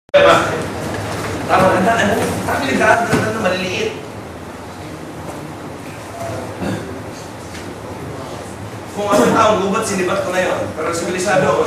Diba? Tama na, ano, maliliit. Kung ako taong gubat, sinibat ko na yun. Pero sibilisado ako.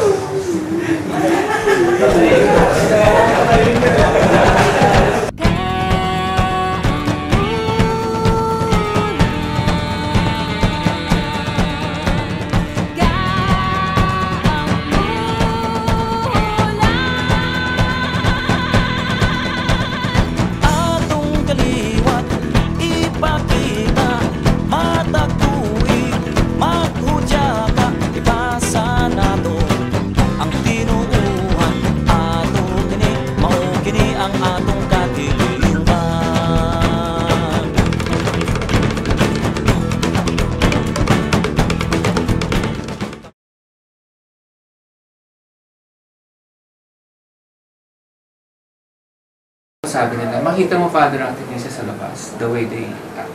Sabi nila, makita mo Father ang technique sa labas, the way they act.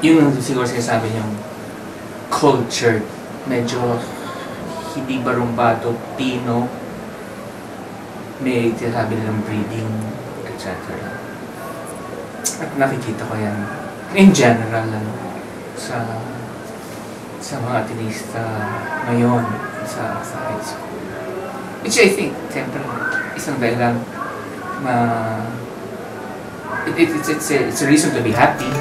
Yun siguro sinasabi niyang culture, medyo hindi barumbado, Pino, may sinasabi nilang breeding, etc. At nakikita ko yan, in general, sa mga atinista ngayon sa high school. Which I think, siyempre, isang dahilan na it's a reason to be happy.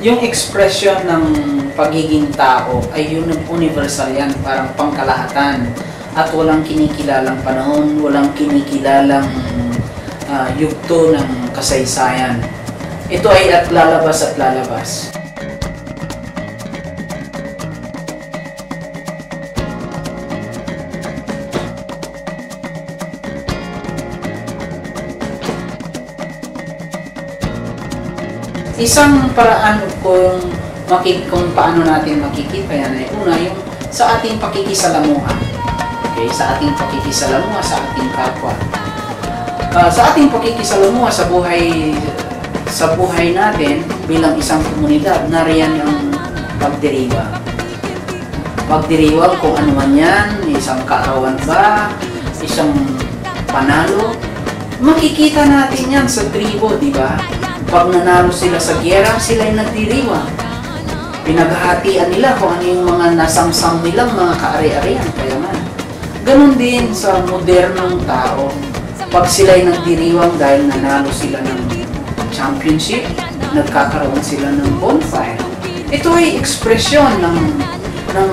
Yung expression ng pagiging tao ay yun universal yan, parang pangkalahatan at walang kinikilalang panahon, walang kinikilalang yugto ng kasaysayan. Ito ay at lalabas at lalabas. Isang paraan kung paano natin makikita yan ay una, yung sa ating pakikisalamuha. Okay, sa ating pakikisalamuha sa ating kapwa. Sa ating pakikisalamuha sa buhay natin bilang isang komunidad, nariyan ang pagdiriwang. Pagdiriwang kung ano man yan, isang kaarawan ba, isang panalo, makikita natin yan sa tribo, di ba? Pag nanalo sila sa giyera, sila ay nagdiriwang. Pinaghahatian nila kung ano yung mga nasamsam nilang mga kaari-arian. Kaya nga, ganun din sa modernong tao. Pag sila ay nagdiriwang dahil nanalo sila ng championship, nagkakaroon sila ng bonfire. Ito ay ekspresyon ng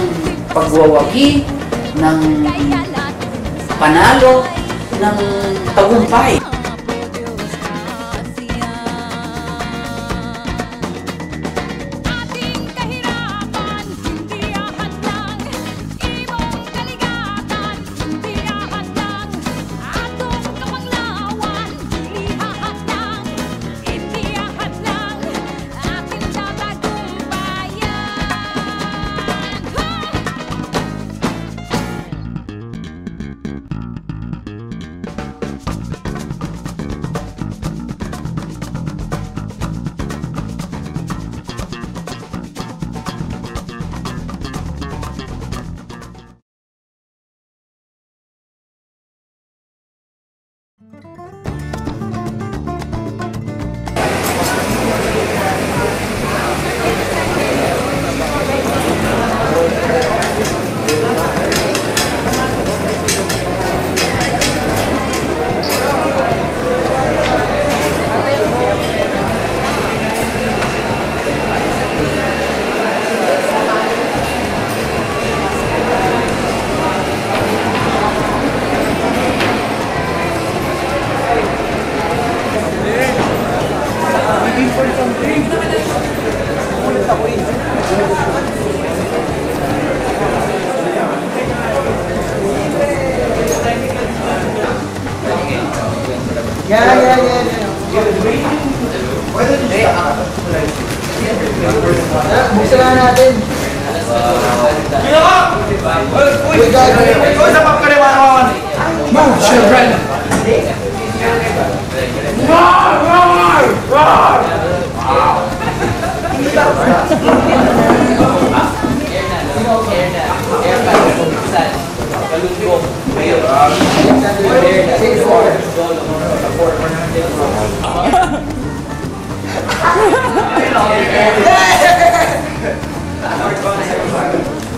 pagwawagi, ng panalo, ng tagumpay. Buksan na natin. Uy, sa pagkaliwan. Move, children!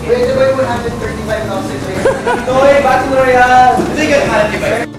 Pwede ba yung 135,000? Ito eh, Battle Royale. Hindi ka